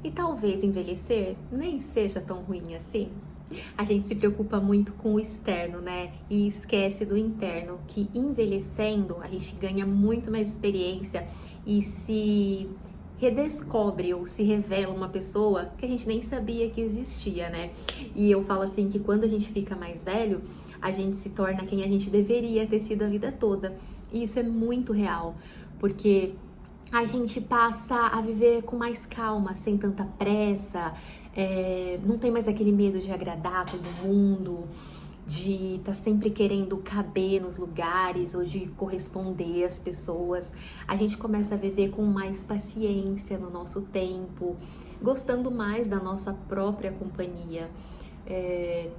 E talvez envelhecer nem seja tão ruim assim. A gente se preocupa muito com o externo, né? E esquece do interno, que envelhecendo a gente ganha muito mais experiência e se redescobre ou se revela uma pessoa que a gente nem sabia que existia, né? E eu falo assim que quando a gente fica mais velho, a gente se torna quem a gente deveria ter sido a vida toda. E isso é muito real, porque a gente passa a viver com mais calma, sem tanta pressa, não tem mais aquele medo de agradar todo mundo, de estar sempre querendo caber nos lugares ou de corresponder às pessoas. A gente começa a viver com mais paciência no nosso tempo, gostando mais da nossa própria companhia,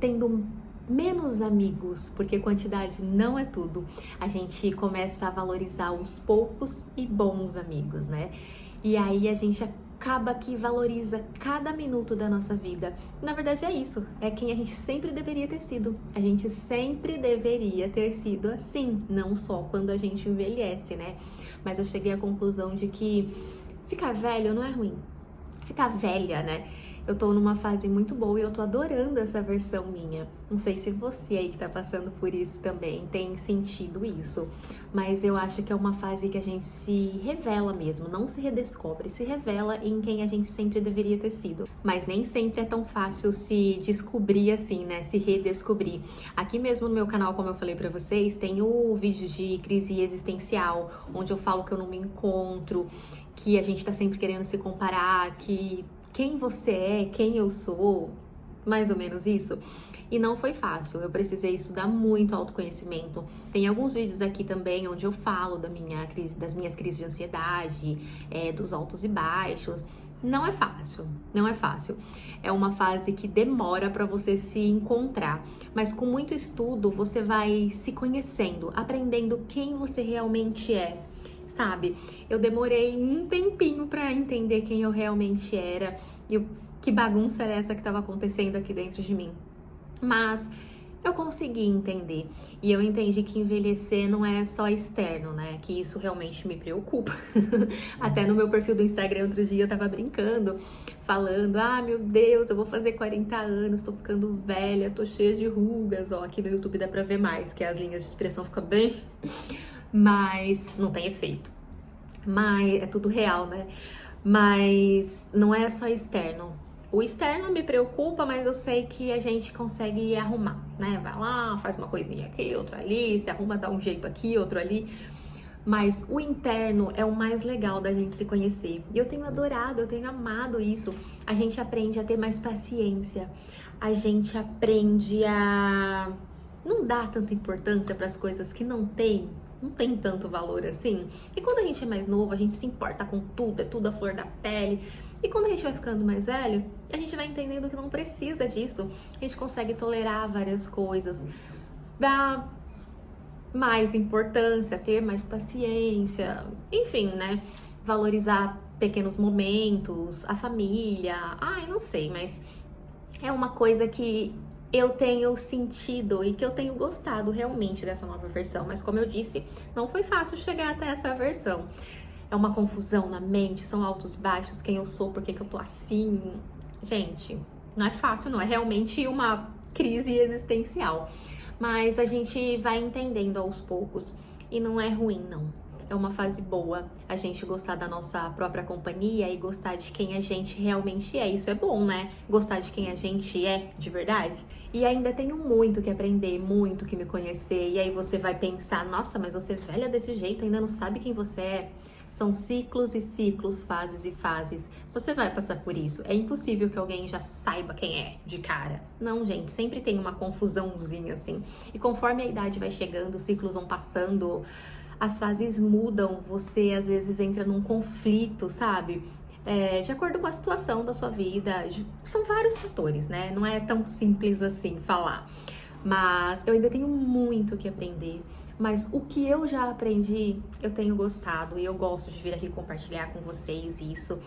tendo menos amigos, porque quantidade não é tudo. A gente começa a valorizar os poucos e bons amigos, né? E aí a gente acaba que valoriza cada minuto da nossa vida. Na verdade é isso, é quem a gente sempre deveria ter sido. A gente sempre deveria ter sido assim, não só quando a gente envelhece, né? Mas eu cheguei à conclusão de que ficar velho não é ruim. Ficar velha, né? Eu tô numa fase muito boa e eu tô adorando essa versão minha. Não sei se você aí que tá passando por isso também tem sentido isso, mas eu acho que é uma fase que a gente se revela mesmo, não se redescobre, se revela em quem a gente sempre deveria ter sido. Mas nem sempre é tão fácil se descobrir assim, né? Se redescobrir. Aqui mesmo no meu canal, como eu falei pra vocês, tem o vídeo de crise existencial, onde eu falo que eu não me encontro, que a gente tá sempre querendo se comparar, que quem você é, quem eu sou, mais ou menos isso. E não foi fácil, eu precisei estudar muito autoconhecimento. Tem alguns vídeos aqui também onde eu falo das minhas crises de ansiedade, dos altos e baixos. Não é fácil, não é fácil. É uma fase que demora para você se encontrar, mas com muito estudo você vai se conhecendo, aprendendo quem você realmente é. Sabe, eu demorei um tempinho pra entender quem eu realmente era e que bagunça era essa que estava acontecendo aqui dentro de mim. Mas eu consegui entender e eu entendi que envelhecer não é só externo, né? Que isso realmente me preocupa. Até no meu perfil do Instagram outro dia eu tava brincando, falando: ah, meu Deus, eu vou fazer 40 anos, tô ficando velha, tô cheia de rugas. Ó, aqui no YouTube dá pra ver mais, que as linhas de expressão ficam bem, mas não tem efeito. Mas é tudo real, né? Mas não é só externo. O externo me preocupa, mas eu sei que a gente consegue arrumar, né? Vai lá, faz uma coisinha aqui, outra ali, se arruma, dá um jeito aqui, outro ali. Mas o interno é o mais legal da gente se conhecer. E eu tenho adorado, eu tenho amado isso. A gente aprende a ter mais paciência. A gente aprende a não dar tanta importância para as coisas que não tem tanto valor assim. E quando a gente é mais novo, a gente se importa com tudo, é tudo a flor da pele. E quando a gente vai ficando mais velho, a gente vai entendendo que não precisa disso. A gente consegue tolerar várias coisas, dar mais importância, ter mais paciência, enfim, né? Valorizar pequenos momentos, a família. Ai, não sei, mas é uma coisa que eu tenho sentido e que eu tenho gostado realmente dessa nova versão. Mas como eu disse, não foi fácil chegar até essa versão. É uma confusão na mente, são altos, baixos, quem eu sou, por que eu tô assim. Gente, não é fácil, não. É realmente uma crise existencial. Mas a gente vai entendendo aos poucos e não é ruim, não. É uma fase boa a gente gostar da nossa própria companhia e gostar de quem a gente realmente é. Isso é bom, né? Gostar de quem a gente é de verdade. E ainda tenho muito que aprender, muito que me conhecer. E aí você vai pensar: nossa, mas você é velha desse jeito, ainda não sabe quem você é. São ciclos e ciclos, fases e fases. Você vai passar por isso. É impossível que alguém já saiba quem é de cara. Não, gente, sempre tem uma confusãozinha assim. E conforme a idade vai chegando, os ciclos vão passando, as fases mudam, você às vezes entra num conflito, sabe? De acordo com a situação da sua vida. São vários fatores, né? Não é tão simples assim falar. Mas eu ainda tenho muito que aprender. Mas o que eu já aprendi, eu tenho gostado e eu gosto de vir aqui compartilhar com vocês isso.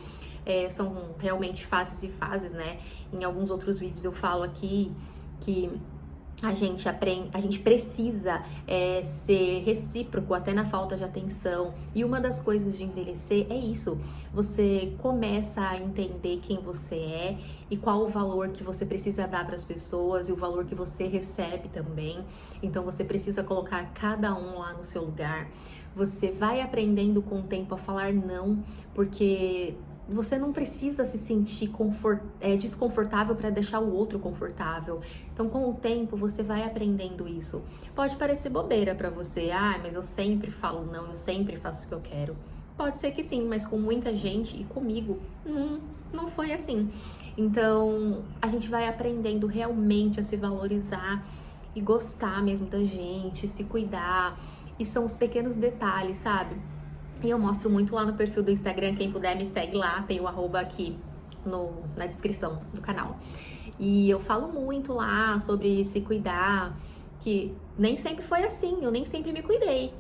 São realmente fases e fases, né? Em alguns outros vídeos eu falo aqui que a gente precisa ser recíproco até na falta de atenção. E uma das coisas de envelhecer é isso. Você começa a entender quem você é e qual o valor que você precisa dar para as pessoas e o valor que você recebe também. Então você precisa colocar cada um lá no seu lugar. Você vai aprendendo com o tempo a falar não, porque você não precisa se sentir desconfortável para deixar o outro confortável. Então, com o tempo, você vai aprendendo isso. Pode parecer bobeira para você. Ah, mas eu sempre falo não, eu sempre faço o que eu quero. Pode ser que sim, mas com muita gente e comigo, não foi assim. Então, a gente vai aprendendo realmente a se valorizar e gostar mesmo da gente, se cuidar. E são os pequenos detalhes, sabe? E eu mostro muito lá no perfil do Instagram, quem puder me segue lá, tem o arroba aqui na descrição do canal. E eu falo muito lá sobre se cuidar, que nem sempre foi assim, eu nem sempre me cuidei.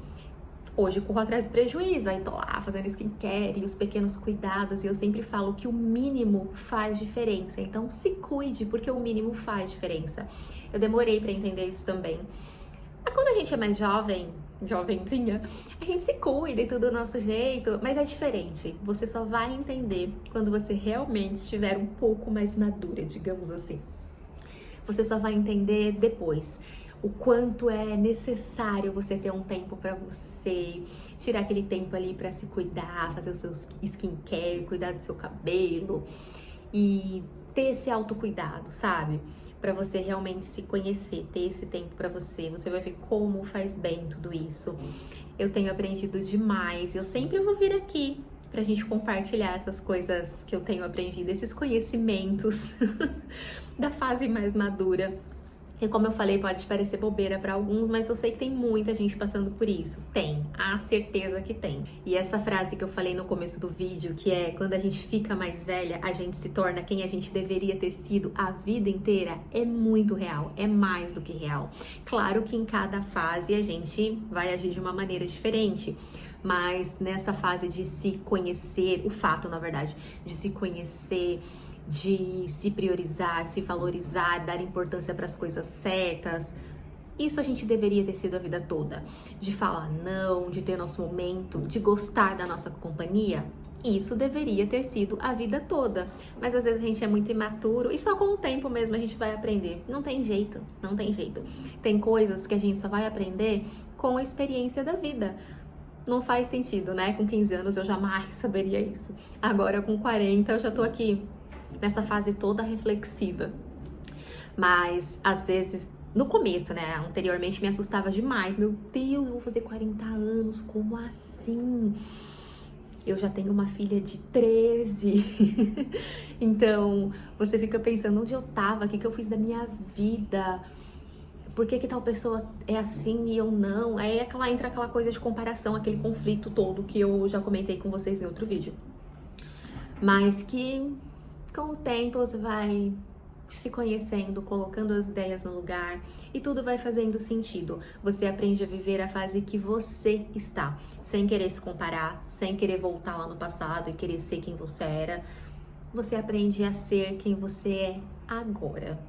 Hoje corro atrás do prejuízo, aí tô lá fazendo skincare e os pequenos cuidados, e eu sempre falo que o mínimo faz diferença. Então se cuide, porque o mínimo faz diferença. Eu demorei pra entender isso também. Mas quando a gente é mais jovenzinha, a gente se cuida e tudo do nosso jeito, mas é diferente. Você só vai entender quando você realmente estiver um pouco mais madura, digamos assim. Você só vai entender depois o quanto é necessário você ter um tempo pra você, tirar aquele tempo ali pra se cuidar, fazer o seu skincare, cuidar do seu cabelo e ter esse autocuidado, sabe? Pra você realmente se conhecer, ter esse tempo pra você. Você vai ver como faz bem tudo isso. Eu tenho aprendido demais. Eu sempre vou vir aqui pra gente compartilhar essas coisas que eu tenho aprendido, esses conhecimentos da fase mais madura. E como eu falei, pode parecer bobeira para alguns, mas eu sei que tem muita gente passando por isso. Tem, a certeza que tem. E essa frase que eu falei no começo do vídeo, que é quando a gente fica mais velha, a gente se torna quem a gente deveria ter sido a vida inteira, é muito real, é mais do que real. Claro que em cada fase a gente vai agir de uma maneira diferente, mas nessa fase de se conhecer, o fato, na verdade, de se conhecer, de se priorizar, se valorizar, dar importância para as coisas certas. Isso a gente deveria ter sido a vida toda. De falar não, de ter nosso momento, de gostar da nossa companhia. Isso deveria ter sido a vida toda. Mas às vezes a gente é muito imaturo e só com o tempo mesmo a gente vai aprender. Não tem jeito, não tem jeito. Tem coisas que a gente só vai aprender com a experiência da vida. Não faz sentido, né? Com 15 anos eu jamais saberia isso. Agora com 40 eu já tô aqui nessa fase toda reflexiva. Mas, às vezes, no começo, né, anteriormente me assustava demais. Meu Deus, eu vou fazer 40 anos, como assim? Eu já tenho uma filha de 13. Então, você fica pensando, onde eu tava? O que eu fiz da minha vida? Por que tal pessoa é assim e eu não? Aí entra aquela coisa de comparação, aquele conflito todo que eu já comentei com vocês em outro vídeo. Mas que com o tempo você vai se conhecendo, colocando as ideias no lugar e tudo vai fazendo sentido. Você aprende a viver a fase que você está, sem querer se comparar, sem querer voltar lá no passado e querer ser quem você era. Você aprende a ser quem você é agora.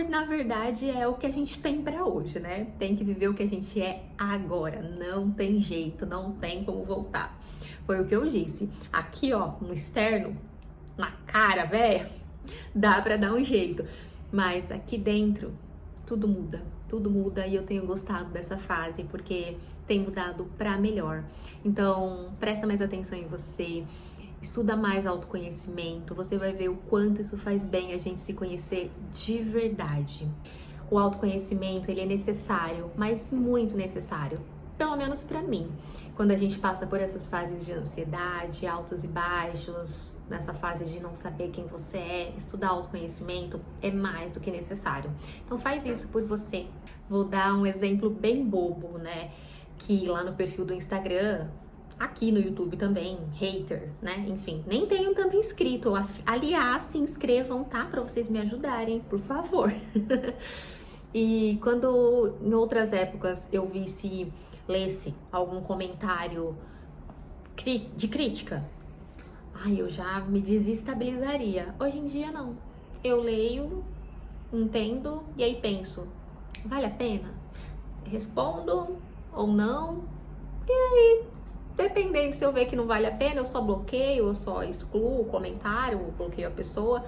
Na verdade, é o que a gente tem pra hoje, né? Tem que viver o que a gente é agora. Não tem jeito, não tem como voltar. Foi o que eu disse. Aqui, ó, no externo, na cara, velho, dá pra dar um jeito. Mas aqui dentro, tudo muda e eu tenho gostado dessa fase porque tem mudado pra melhor. Então, presta mais atenção em você, estuda mais autoconhecimento, você vai ver o quanto isso faz bem a gente se conhecer de verdade. O autoconhecimento, ele é necessário, mas muito necessário. Pelo menos pra mim. Quando a gente passa por essas fases de ansiedade, altos e baixos, nessa fase de não saber quem você é, estudar autoconhecimento é mais do que necessário. Então faz isso por você. Vou dar um exemplo bem bobo, né? Que lá no perfil do Instagram, aqui no YouTube também, hater, né? Enfim, nem tenho tanto inscrito. Aliás, se inscrevam, tá? Pra vocês me ajudarem, por favor. E quando em outras épocas eu lesse algum comentário de crítica, eu já me desestabilizaria. Hoje em dia não. Eu leio, entendo e aí penso, Vale a pena? Respondo ou não? Dependendo, se eu ver que não vale a pena, eu só bloqueio, eu só excluo o comentário, ou bloqueio a pessoa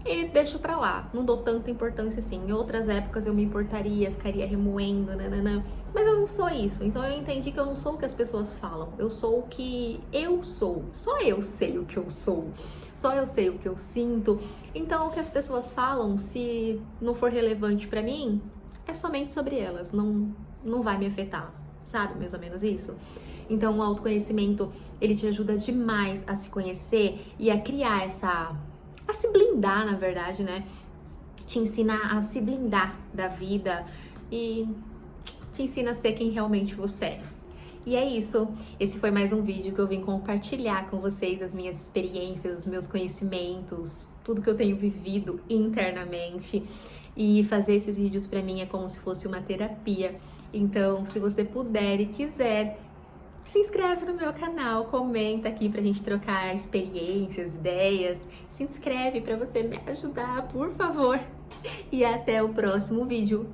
e deixo pra lá. Não dou tanta importância assim. Em outras épocas eu me importaria, ficaria remoendo, nananã. Mas eu não sou isso. Então eu entendi que eu não sou o que as pessoas falam. Eu sou o que eu sou. Só eu sei o que eu sou. Só eu sei o que eu sinto. Então o que as pessoas falam, se não for relevante pra mim, é somente sobre elas. Não vai me afetar. Sabe? Mais ou menos isso. Então o autoconhecimento, ele te ajuda demais a se conhecer e a criar a se blindar, na verdade, né? Te ensina a se blindar da vida e te ensina a ser quem realmente você é. E é isso. Esse foi mais um vídeo que eu vim compartilhar com vocês as minhas experiências, os meus conhecimentos, tudo que eu tenho vivido internamente. E fazer esses vídeos pra mim é como se fosse uma terapia. Então, se você puder e quiser, se inscreve no meu canal, comenta aqui pra gente trocar experiências, ideias. Se inscreve pra você me ajudar, por favor. E até o próximo vídeo.